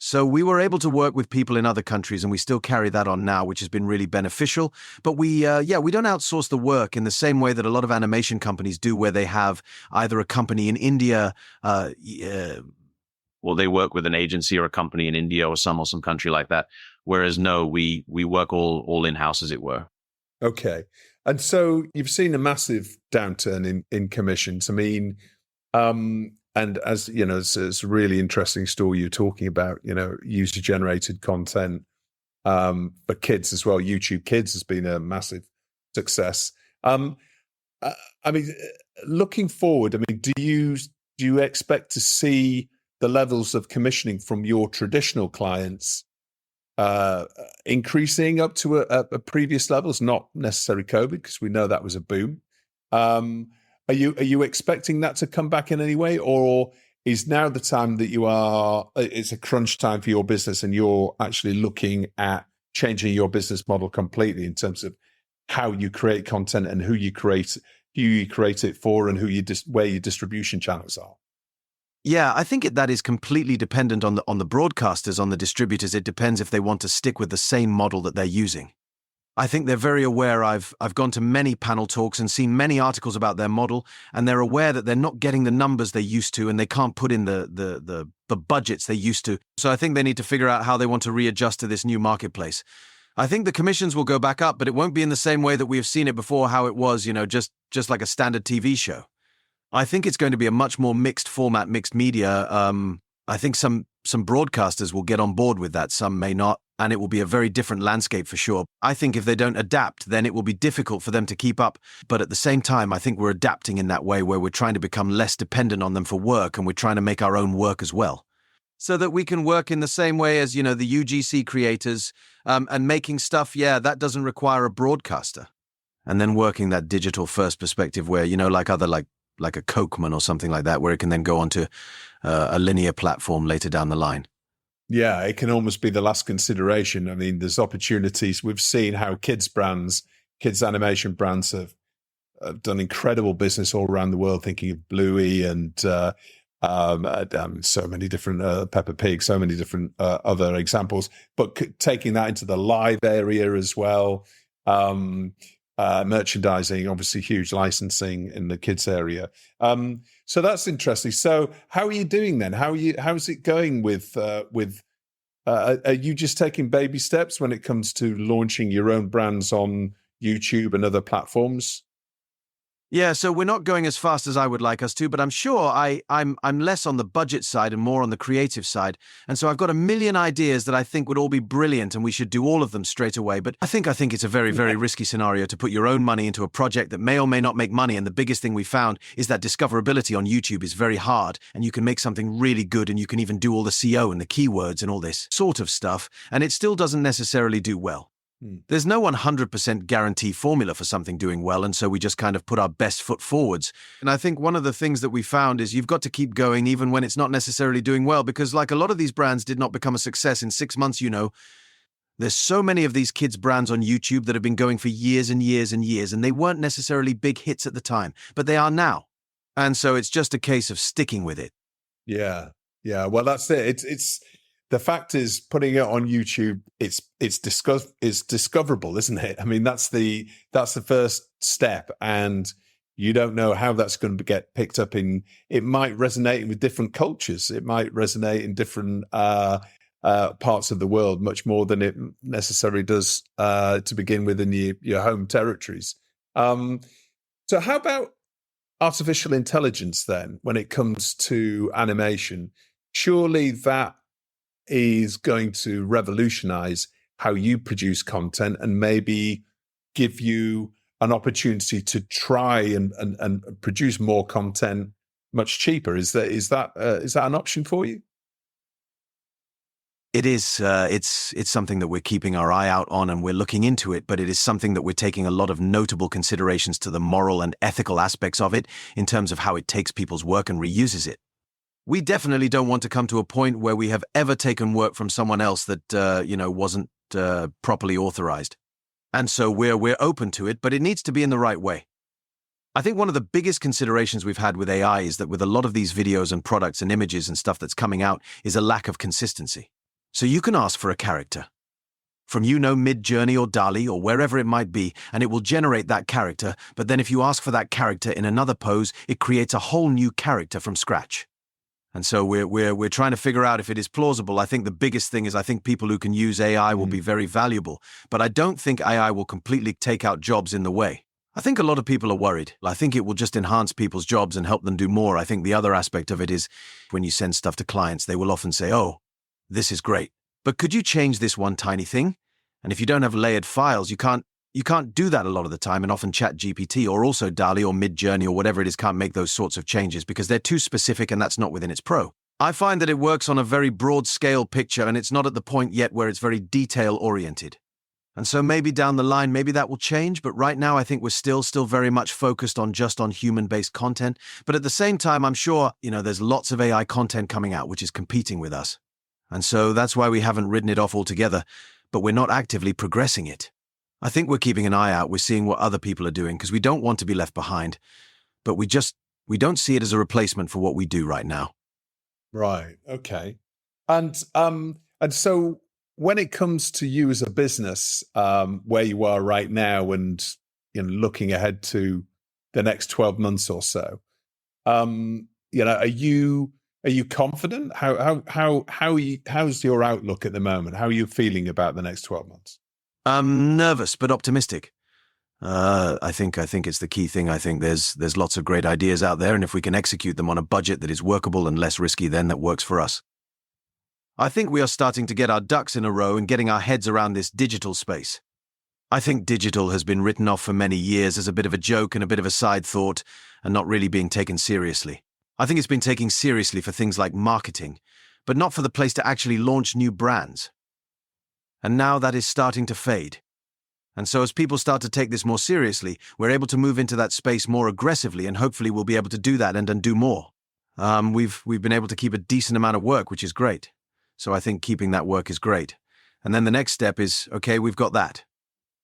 Speaker 4: So we were able to work with people in other countries, and we still carry that on now, which has been really beneficial. But we don't outsource the work in the same way that a lot of animation companies do, where they have either a company in India,
Speaker 5: or they work with an agency or a company in India or some country like that. Whereas no, we work all in-house, as it were.
Speaker 1: Okay. And so you've seen a massive downturn in commissions. I mean, and as you know, it's a really interesting story you're talking about, user generated content for kids as well. YouTube Kids has been a massive success. I mean, looking forward, I mean, do you expect to see the levels of commissioning from your traditional clients increasing up to a previous levels, not necessarily COVID, because we know that was a boom. Are you expecting that to come back in any way, or is now the time that it's a crunch time for your business and you're actually looking at changing your business model completely in terms of how you create content and who you create it for and where your distribution channels are?
Speaker 4: Yeah, I think that is completely dependent on the broadcasters, on the distributors. It depends if they want to stick with the same model that they're using. I think they're very aware. I've gone to many panel talks and seen many articles about their model, and they're aware that they're not getting the numbers they used to, and they can't put in the budgets they used to. So I think they need to figure out how they want to readjust to this new marketplace. I think the commissions will go back up, but it won't be in the same way that we have seen it before, how it was, just like a standard TV show. I think it's going to be a much more mixed format, mixed media. I think some broadcasters will get on board with that, some may not, and it will be a very different landscape for sure. I think if they don't adapt, then it will be difficult for them to keep up. But at the same time, I think we're adapting in that way where we're trying to become less dependent on them for work, and we're trying to make our own work as well, so that we can work in the same way as, the UGC creators, and making stuff, that doesn't require a broadcaster. And then working that digital first perspective where, like a Cokeman or something like that, where it can then go onto a linear platform later down the line.
Speaker 1: Yeah, it can almost be the last consideration. I mean, there's opportunities. We've seen how kids animation brands have done incredible business all around the world, thinking of Bluey and so many different, Peppa Pig, so many different other examples, but taking that into the live area as well. Merchandising, obviously huge licensing in the kids area. So that's interesting. So how are you doing then? How's it going with are you just taking baby steps when it comes to launching your own brands on YouTube and other platforms?
Speaker 4: Yeah, so we're not going as fast as I would like us to, but I'm sure I'm less on the budget side and more on the creative side. And so I've got a million ideas that I think would all be brilliant and we should do all of them straight away. But I think it's a very, very risky scenario to put your own money into a project that may or may not make money. And the biggest thing we found is that discoverability on YouTube is very hard, and you can make something really good and you can even do all the SEO and the keywords and all this sort of stuff, and it still doesn't necessarily do well. There's no 100% guarantee formula for something doing well, and so we just kind of put our best foot forwards. And I think one of the things that we found is you've got to keep going even when it's not necessarily doing well, because like a lot of these brands did not become a success in 6 months, There's so many of these kids' brands on YouTube that have been going for years and years and years, and they weren't necessarily big hits at the time, but they are now. And so it's just a case of sticking with it.
Speaker 1: Yeah. Well, that's it. It's the fact is, putting it on YouTube, it's discoverable, isn't it? I mean, that's the first step, and you don't know how that's going to get picked up in. It might resonate with different cultures. It might resonate in different parts of the world much more than it necessarily does to begin with in your home territories. So, how about artificial intelligence then? When it comes to animation, surely that is going to revolutionize how you produce content and maybe give you an opportunity to try and produce more content much cheaper. Is that an option for you?
Speaker 4: It is. It's something that we're keeping our eye out on, and we're looking into it, but it is something that we're taking a lot of notable considerations to the moral and ethical aspects of it in terms of how it takes people's work and reuses it. We definitely don't want to come to a point where we have ever taken work from someone else that, wasn't properly authorized. And so we're open to it, but it needs to be in the right way. I think one of the biggest considerations we've had with AI is that with a lot of these videos and products and images and stuff that's coming out is a lack of consistency. So you can ask for a character from, Mid-Journey or DALL-E or wherever it might be, and it will generate that character. But then if you ask for that character in another pose, it creates a whole new character from scratch. And so we're trying to figure out if it is plausible. I think the biggest thing is I think people who can use AI will be very valuable, but I don't think AI will completely take out jobs in the way. I think a lot of people are worried. I think it will just enhance people's jobs and help them do more. I think the other aspect of it is when you send stuff to clients, they will often say, oh, this is great, but could you change this one tiny thing? And if you don't have layered files, you can't do that a lot of the time, and often ChatGPT or also DALL-E or Midjourney or whatever it is can't make those sorts of changes because they're too specific and that's not within its pro. I find that it works on a very broad scale picture and it's not at the point yet where it's very detail oriented. And so maybe down the line, maybe that will change, but right now I think we're still very much focused on just on human-based content. But at the same time, I'm sure, there's lots of AI content coming out which is competing with us. And so that's why we haven't written it off altogether, but we're not actively progressing it. I think we're keeping an eye out. We're seeing what other people are doing because we don't want to be left behind, but we don't see it as a replacement for what we do right now.
Speaker 1: Right. Okay. And so when it comes to you as a business, where you are right now and looking ahead to the next 12 months or so, are you confident? How's your outlook at the moment? How are you feeling about the next 12 months?
Speaker 4: I'm nervous but optimistic. I think it's the key thing. I think there's lots of great ideas out there, and if we can execute them on a budget that is workable and less risky, then that works for us. I think we are starting to get our ducks in a row and getting our heads around this digital space. I think digital has been written off for many years as a bit of a joke and a bit of a side thought and not really being taken seriously. I think it's been taken seriously for things like marketing, but not for the place to actually launch new brands. And now that is starting to fade. And so as people start to take this more seriously, we're able to move into that space more aggressively, and hopefully we'll be able to do that and do more. We've been able to keep a decent amount of work, which is great. So I think keeping that work is great. And then the next step is, okay, we've got that.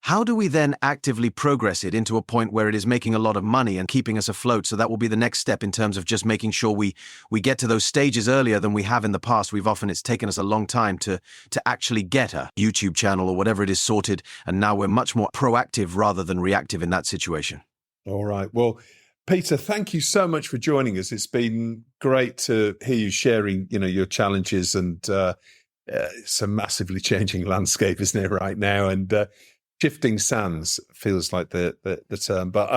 Speaker 4: How do we then actively progress it into a point where it is making a lot of money and keeping us afloat? So that will be the next step in terms of just making sure we get to those stages earlier than we have in the past. It's taken us a long time to actually get a YouTube channel or whatever it is sorted. And now we're much more proactive rather than reactive in that situation.
Speaker 1: All right. Well, Peter, thank you so much for joining us. It's been great to hear you sharing, your challenges, and it's a massively changing landscape, isn't it, right now? And shifting sands feels like the term. But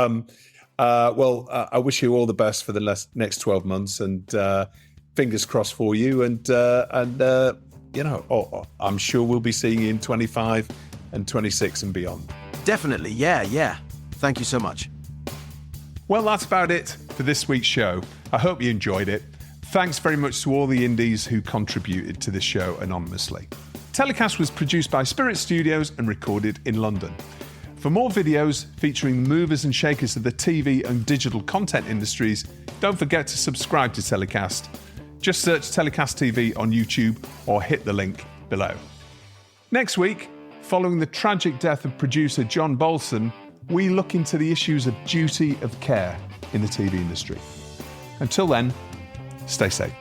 Speaker 1: I wish you all the best for the next 12 months, and fingers crossed for you. And I'm sure we'll be seeing you in 25 and 26 and beyond.
Speaker 4: Definitely. Yeah. Thank you so much.
Speaker 1: Well, that's about it for this week's show. I hope you enjoyed it. Thanks very much to all the indies who contributed to this show anonymously. TellyCast was produced by Spirit Studios and recorded in London. For more videos featuring movers and shakers of the TV and digital content industries, don't forget to subscribe to TellyCast. Just search TellyCast TV on YouTube or hit the link below. Next week, following the tragic death of producer John Bolson, we look into the issues of duty of care in the TV industry. Until then, stay safe.